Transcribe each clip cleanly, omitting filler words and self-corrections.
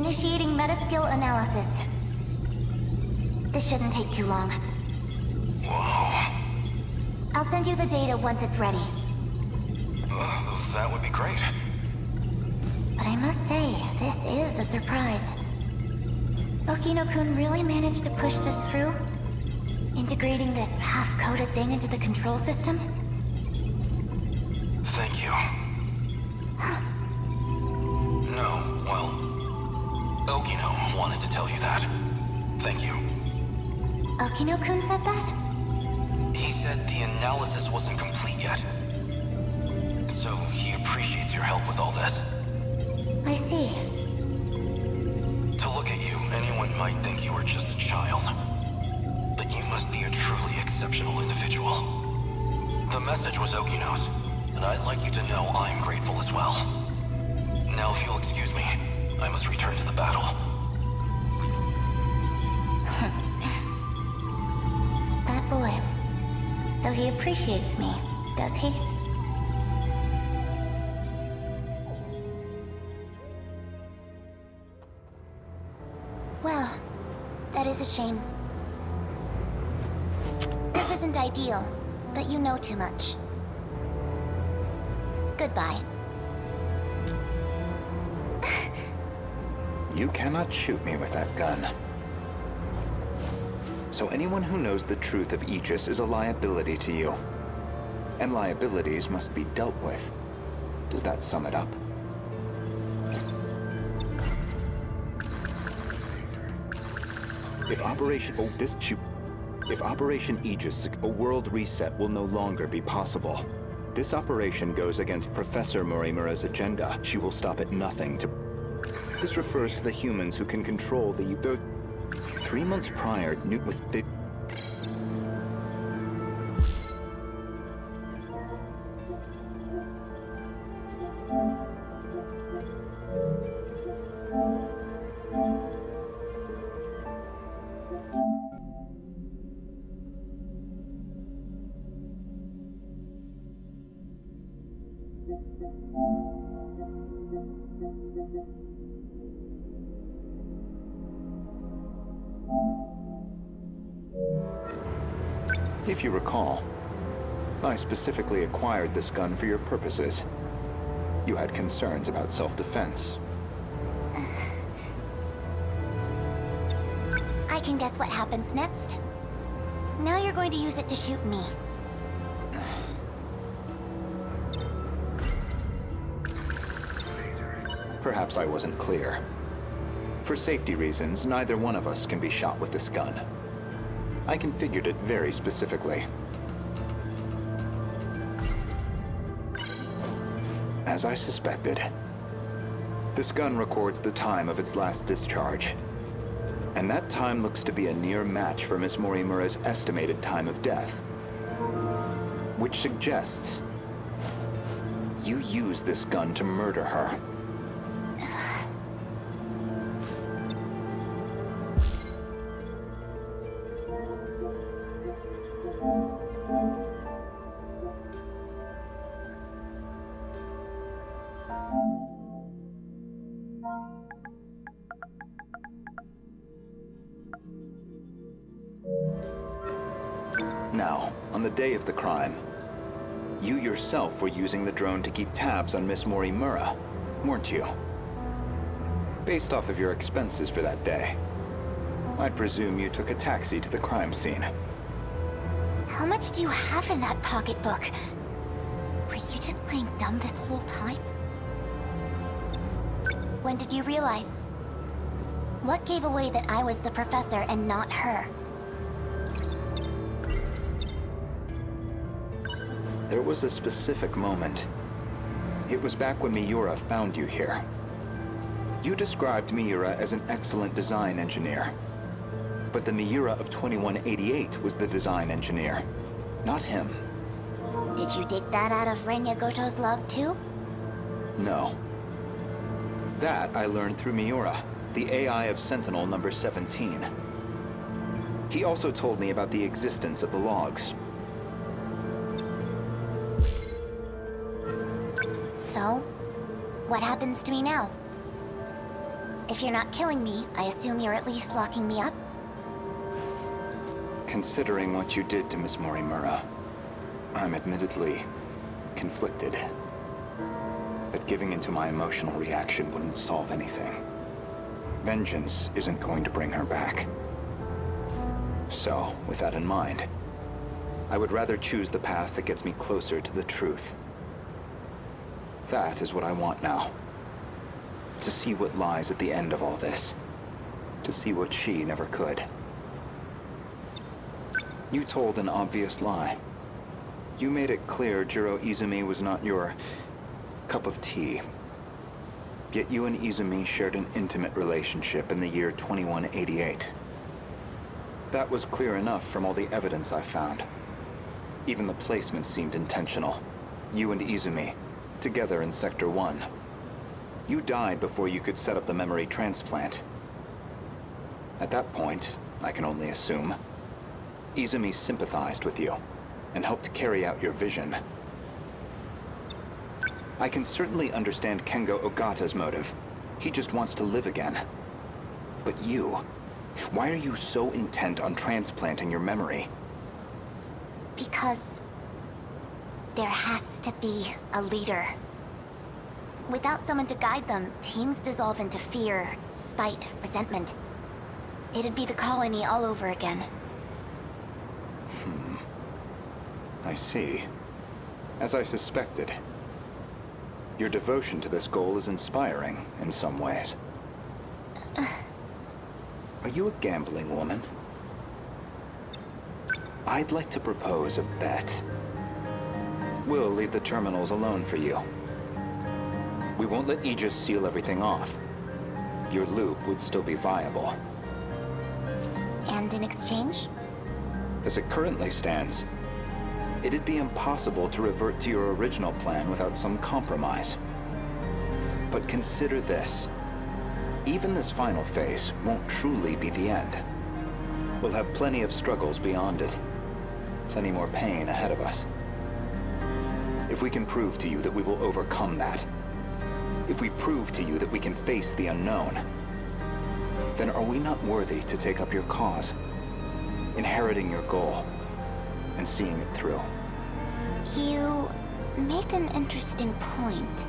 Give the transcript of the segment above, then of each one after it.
Initiating metaskill analysis. This shouldn't take too long. Whoa. I'll send you the data once it's ready. That would be great. But I must say, this is a surprise. Okino-kun really managed to push this through? Integrating this half-coded thing into the control system? Thank you. No, well, Okino wanted to tell you that. Thank you. Okino-kun said that? He said the analysis wasn't complete yet. So he appreciates your help with all this. I see. To look at you, anyone might think you are just a child. But you must be a truly exceptional individual. The message was Okino's, and I'd like you to know I'm grateful as well. Now, if you'll excuse me, I must return to the battle. That boy. So he appreciates me, does he? Well, that is a shame. This isn't ideal, but you know too much. Goodbye. You cannot shoot me with that gun. So anyone who knows the truth of Aegis is a liability to you. And liabilities must be dealt with. Does that sum it up? If Operation Aegis, a world reset will no longer be possible. This operation goes against Professor Morimura's agenda. She will stop at nothing to... This refers to the humans who can control the 3 months prior, with the... If you recall, I specifically acquired this gun for your purposes. You had concerns about self-defense. I can guess what happens next. Now you're going to use it to shoot me. Perhaps I wasn't clear. For safety reasons, neither one of us can be shot with this gun. I configured it very specifically. As I suspected, this gun records the time of its last discharge. And that time looks to be a near match for Miss Morimura's estimated time of death. Which suggests you used this gun to murder her. Now, on the day of the crime, you yourself were using the drone to keep tabs on Miss Morimura, weren't you? Based off of your expenses for that day, I'd presume you took a taxi to the crime scene. How much do you have in that pocketbook? Were you just playing dumb this whole time? When did you realize? What gave away that I was the professor and not her? There was a specific moment. It was back when Miura found you here. You described Miura as an excellent design engineer. But the Miura of 2188 was the design engineer, not him. Did you dig that out of Renya Goto's log too? No. That I learned through Miura, the AI of Sentinel number 17. He also told me about the existence of the logs. So, what happens to me now? If you're not killing me, I assume you're at least locking me up? Considering what you did to Miss Morimura, I'm admittedly conflicted. But giving into my emotional reaction wouldn't solve anything. Vengeance isn't going to bring her back. So, with that in mind, I would rather choose the path that gets me closer to the truth. That is what I want now. To see what lies at the end of all this. To see what she never could. You told an obvious lie. You made it clear Jiro Izumi was not your cup of tea. Yet you and Izumi shared an intimate relationship in the year 2188. That was clear enough from all the evidence I found. Even the placement seemed intentional. You and Izumi, together in Sector 1. You died before you could set up the memory transplant. At that point, I can only assume, Izumi sympathized with you and helped carry out your vision. I can certainly understand Kengo Ogata's motive. He just wants to live again. But you, why are you so intent on transplanting your memory? Because there has to be a leader. Without someone to guide them, teams dissolve into fear, spite, resentment. It'd be the colony all over again. I see. As I suspected. Your devotion to this goal is inspiring in some ways. Are you a gambling woman? I'd like to propose a bet. We'll leave the terminals alone for you. We won't let Aegis seal everything off. Your loop would still be viable. And in exchange? As it currently stands, it'd be impossible to revert to your original plan without some compromise. But consider this. Even this final phase won't truly be the end. We'll have plenty of struggles beyond it. Plenty more pain ahead of us. If we can prove to you that we will overcome that, if we prove to you that we can face the unknown, then are we not worthy to take up your cause, inheriting your goal, and seeing it through? You make an interesting point.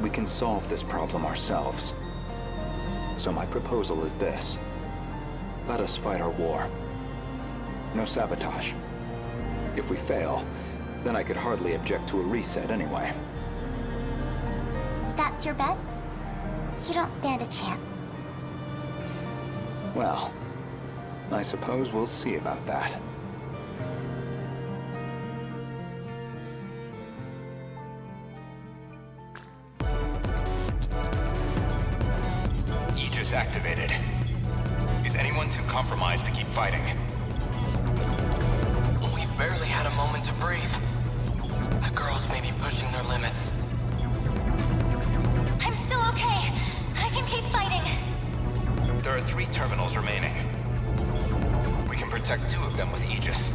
We can solve this problem ourselves. So my proposal is this. Let us fight our war. No sabotage. If we fail, then I could hardly object to a reset anyway. That's your bet? You don't stand a chance. Well, I suppose we'll see about that. Aegis activated. Is anyone too compromised to keep fighting? We've barely had a moment to breathe. The girls may be pushing their limits. I'm still okay. I can keep fighting. There are 3 terminals remaining. We can protect 2 of them with Aegis.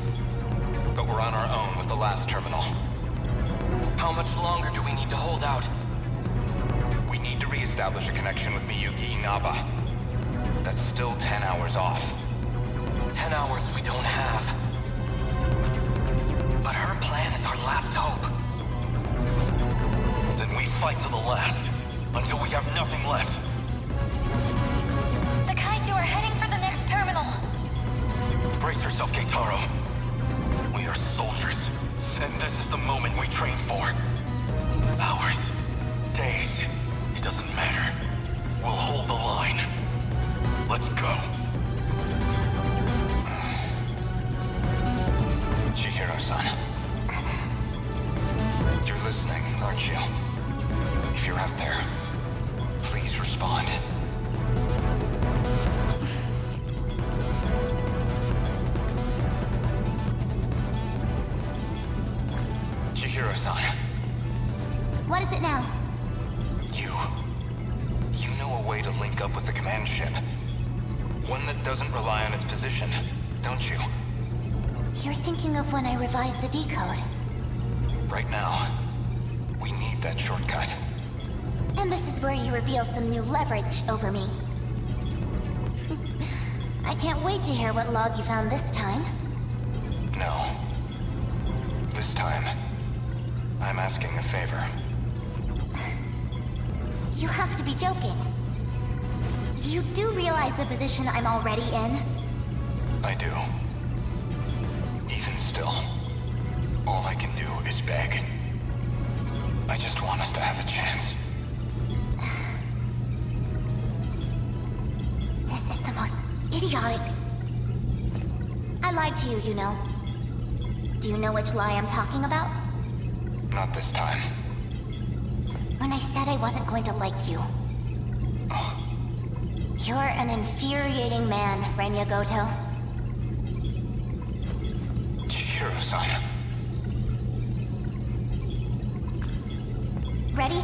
But we're on our own with the last terminal. How much longer do we need to hold out? We need to re-establish a connection with Miyuki Inaba. That's still 10 hours off. 10 hours we don't have. But her plan is our last hope. Then we fight to the last, until we have nothing left. The kaiju are heading for the next terminal. Brace yourself, Keitaro. We are soldiers, and this is the moment we trained for. Hours, days, it doesn't matter. We'll hold the line. Let's go. Chihiro-san. You're listening, aren't you? If you're out there, please respond. Chihiro-san. What is it now? You know a way to link up with the command ship. One that doesn't rely on its position, don't you? You're thinking of when I revised the decode. Right now, we need that shortcut. And this is where you reveal some new leverage over me. I can't wait to hear what log you found this time. No. This time, I'm asking a favor. You have to be joking. You do realize the position I'm already in? I do. Even still, all I can do is beg. I just want us to have a chance. This is the most idiotic... I lied to you, you know. Do you know which lie I'm talking about? Not this time. When I said I wasn't going to like you. Oh, You're an infuriating man, Renya Goto. Chihiro-san. Ready?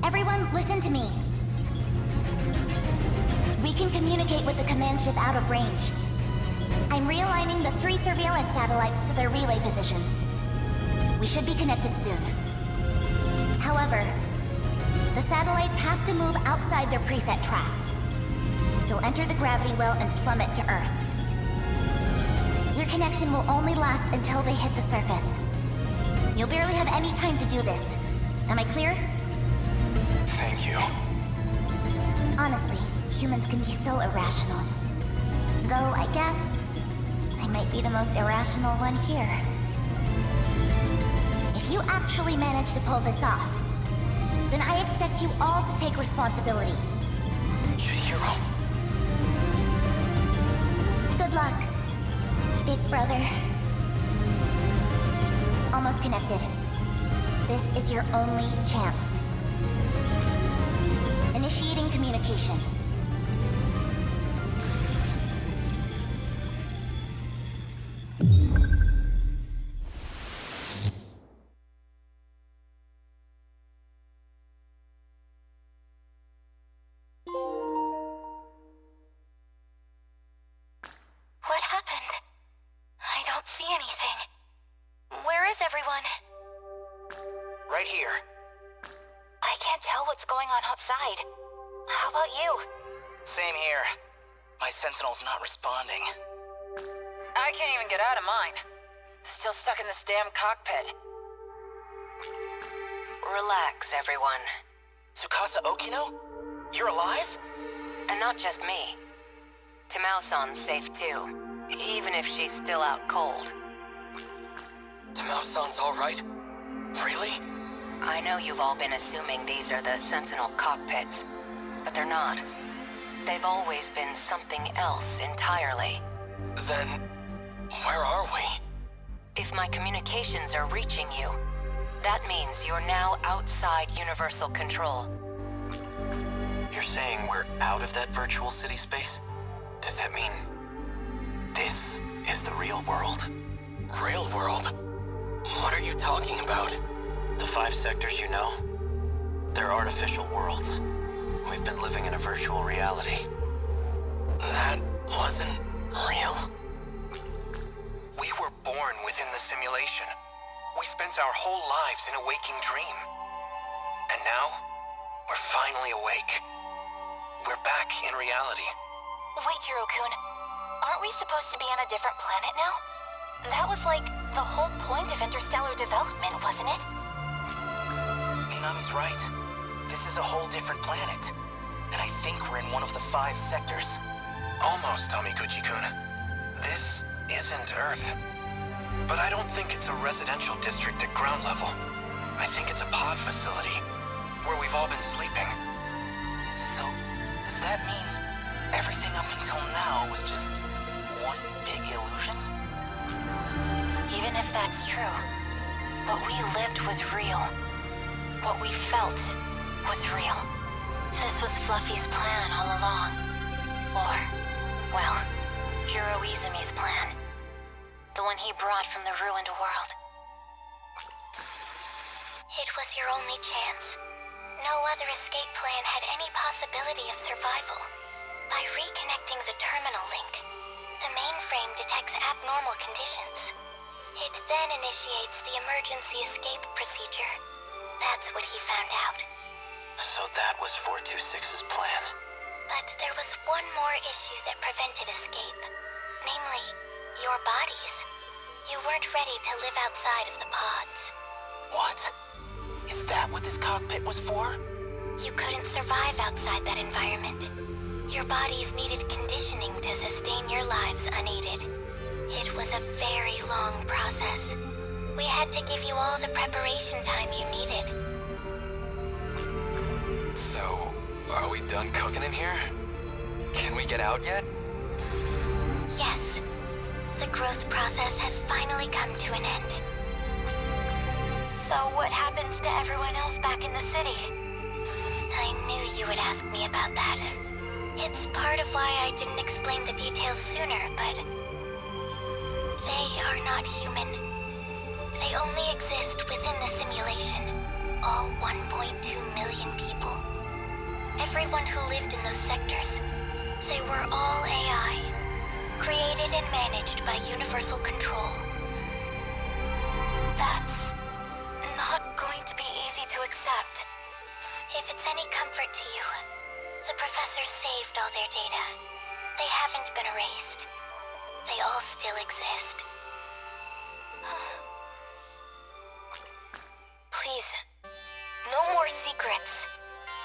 Everyone, listen to me. We can communicate with the command ship out of range. I'm realigning the 3 surveillance satellites to their relay positions. We should be connected soon. However, the satellites have to move outside their preset tracks. They'll enter the gravity well and plummet to Earth. Your connection will only last until they hit the surface. You'll barely have any time to do this. Am I clear? Thank you. Honestly, humans can be so irrational. Though, I guess, I might be the most irrational one here. If you actually manage to pull this off, then I expect you all to take responsibility. Chihiro. Good luck, big brother. Almost connected. This is your only chance. Initiating communication. What happened? I don't see anything. Where is everyone? Right here. I can't tell what's going on outside. How about you? Same here. My Sentinel's not responding. I can't even get out of mine. Still stuck in this damn cockpit. Relax, everyone. Tsukasa Okino? You're alive? And not just me. Tamao-san's safe too, even if she's still out cold. Tamao-san's all right? Really? I know you've all been assuming these are the Sentinel cockpits, but they're not. They've always been something else entirely. Then, where are we? If my communications are reaching you, that means you're now outside Universal Control. You're saying we're out of that virtual city space? Does that mean this is the real world? Real world? What are you talking about? The 5 sectors you know? They're artificial worlds. We've been living in a virtual reality. That wasn't real? We were born within the simulation. We spent our whole lives in a waking dream. And now, we're finally awake. We're back in reality. Wait, Jiro-kun. Aren't we supposed to be on a different planet now? That was like the whole point of interstellar development, wasn't it? Minami's right. This is a whole different planet. And I think we're in one of the 5 sectors. Almost, Tamikuchi-kun. This isn't Earth. But I don't think it's a residential district at ground level. I think it's a pod facility, where we've all been sleeping. So, does that mean everything up until now was just one big illusion? Even if that's true, what we lived was real. What we felt was real. This was Fluffy's plan all along. Or, well, Jiro Izumi's plan. The one he brought from the ruined world. It was your only chance. No other escape plan had any possibility of survival. By reconnecting the terminal link, the mainframe detects abnormal conditions. It then initiates the emergency escape procedure. That's what he found out. So that was 426's plan. But there was one more issue that prevented escape. Namely, your bodies. You weren't ready to live outside of the pods. What? Is that what this cockpit was for? You couldn't survive outside that environment. Your bodies needed conditioning to sustain your lives unaided. It was a very long process. We had to give you all the preparation time you needed. So, are we done cooking in here? Can we get out yet? Yes. The growth process has finally come to an end. So what happens to everyone else back in the city? I knew you would ask me about that. It's part of why I didn't explain the details sooner, but... they are not human. They only exist within the simulation. All 1.2 million people. Everyone who lived in those sectors. They were all AI. Created and managed by Universal Control. That's not going to be easy to accept. If it's any comfort to you, the professors saved all their data. They haven't been erased. They all still exist. Please, no more secrets.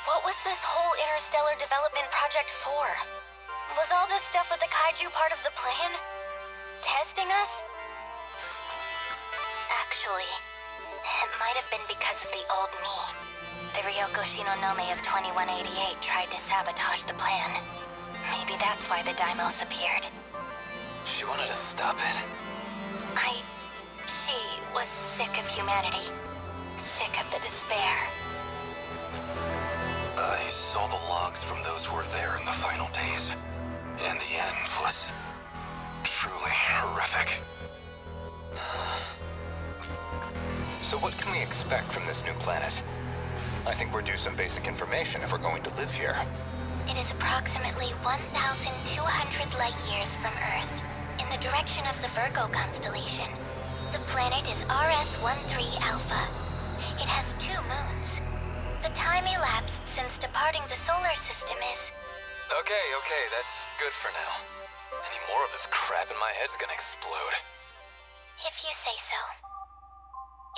What was this whole interstellar development project for? Was all this stuff with the kaiju part of the plan? Testing us? Actually, it might have been because of the old me. The Ryoko Shinonome of 2188 tried to sabotage the plan. Maybe that's why the Deimos appeared. She wanted to stop it. She was sick of humanity. Sick of the despair. I saw the logs from those who were there in the final days. And the end was truly horrific. So what can we expect from this new planet? I think we're due some basic information if we're going to live here. It is approximately 1,200 light years from Earth, in the direction of the Virgo constellation. The planet is RS-13 Alpha. It has 2 moons. The time elapsed since departing the solar system is... Okay, that's good for now. Any more of this crap in my head's gonna explode. If you say so.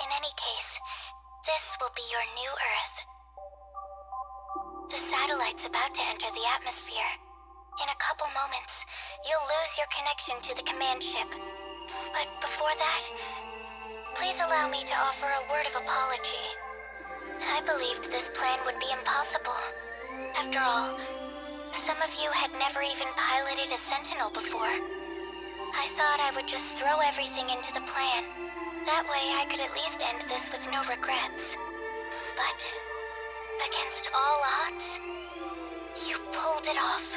In any case, this will be your new Earth. The satellite's about to enter the atmosphere. In a couple moments, you'll lose your connection to the command ship. But before that, please allow me to offer a word of apology. I believed this plan would be impossible. After all, some of you had never even piloted a Sentinel before. I thought I would just throw everything into the plan. That way I could at least end this with no regrets. But, against all odds, you pulled it off.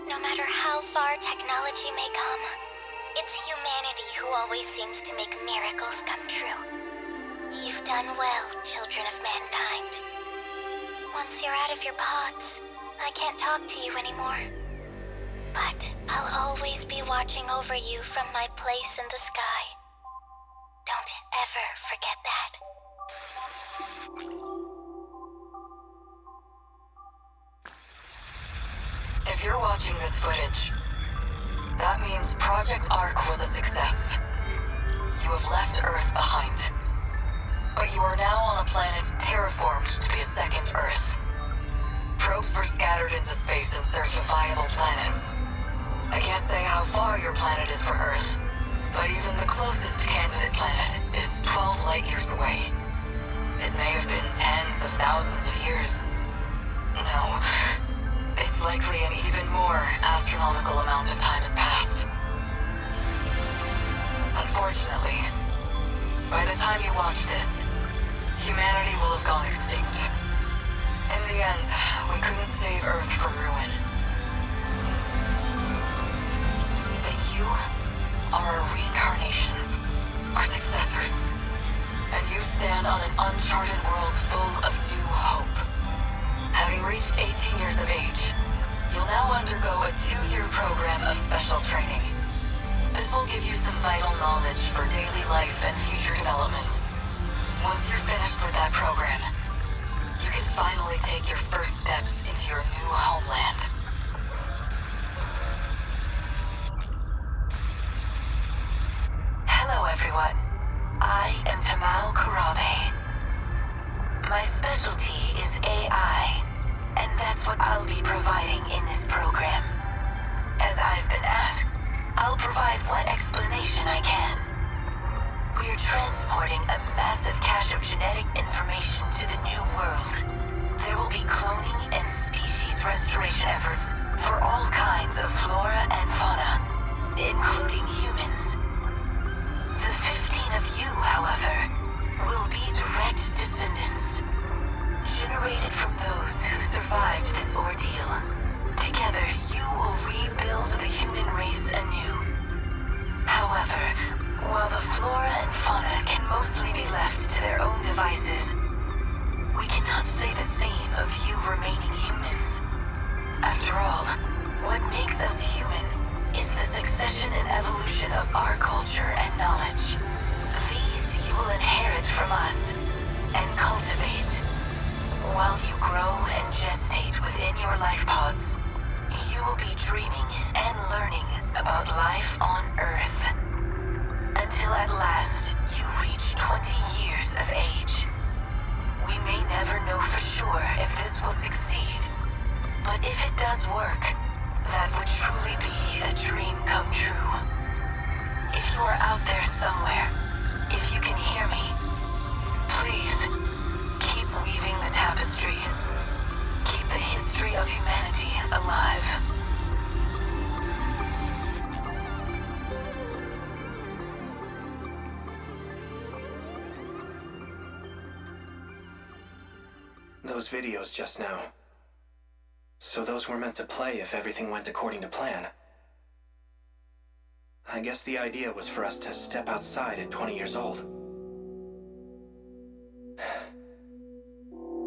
No matter how far technology may come, it's humanity who always seems to make miracles come true. You've done well, children of mankind. Once you're out of your pods, I can't talk to you anymore. But I'll always be watching over you from my place in the sky. Don't ever forget that. If you're watching this footage, that means Project Ark was a success. You have left Earth behind. But you are now on a planet terraformed to be a second Earth. Probes were scattered into space in search of viable planets. I can't say how far your planet is from Earth, but even the closest candidate planet is 12 light years away. It may have been tens of thousands of years. No, it's likely an even more astronomical amount of time has passed. Unfortunately, by the time you watch this, humanity will have gone extinct. In the end, we couldn't save Earth from ruin. But you are our reincarnations, our successors. And you stand on an uncharted world full of new hope. Having reached 18 years of age, you'll now undergo a 2-year program of special training. This will give you some vital knowledge for daily life and future development. Once you're finished with that program, you can finally take your first steps into your new homeland. Hello, everyone. I am Tamao Karabe. My specialty is AI, and that's what I'll be providing in this program. As I've been asked, I'll provide what explanation I can. We're transporting a massive cache of genetic information to the new world. There will be cloning and species restoration efforts for all kinds of flora and fauna, including humans. The 15 of you, however, will be direct descendants, generated from those who survived this ordeal. Together, you will rebuild the human race anew. However, while the flora and fauna can mostly be left to their own devices, we cannot say the same of you remaining humans. After all, what makes us human is the succession and evolution of our culture and knowledge. These you will inherit from us and cultivate. While you grow and gestate within your life pods, you will be dreaming and learning about life on Earth. Until at last, you reach 20 years of age. We may never know for sure if this will succeed, but if it does work, that would truly be a dream come true. If you are out there somewhere, if you can hear me, please, keep weaving the tapestry. Keep the history of humanity alive. Those videos just now. So those were meant to play if everything went according to plan. I guess the idea was for us to step outside at 20 years old.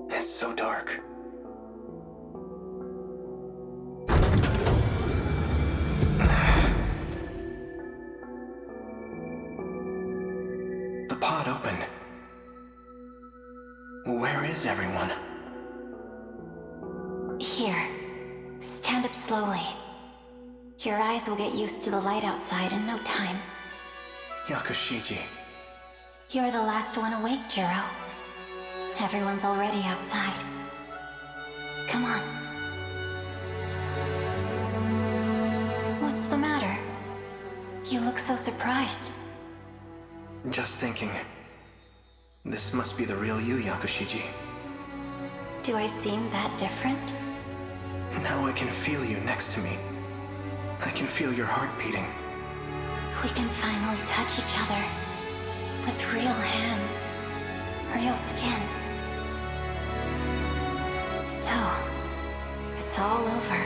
It's so dark. The pod opened. Where is everyone? Here. Stand up slowly. Your eyes will get used to the light outside in no time. Yakushiji. You're the last one awake, Jiro. Everyone's already outside. Come on. What's the matter? You look so surprised. Just thinking. This must be the real you, Yakushiji. Do I seem that different? Now I can feel you next to me. I can feel your heart beating. We can finally touch each other. With real hands. Real skin. So, it's all over.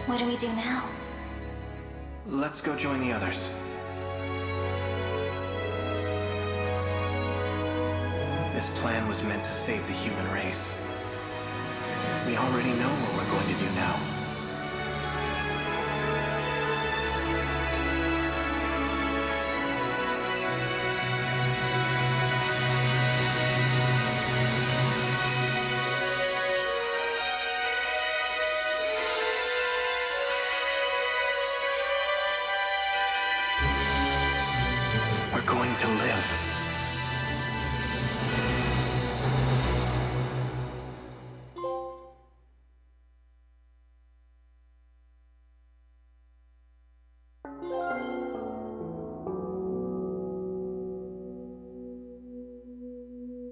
What do we do now? Let's go join the others. This plan was meant to save the human race. We already know what we're going to do now. We're going to live.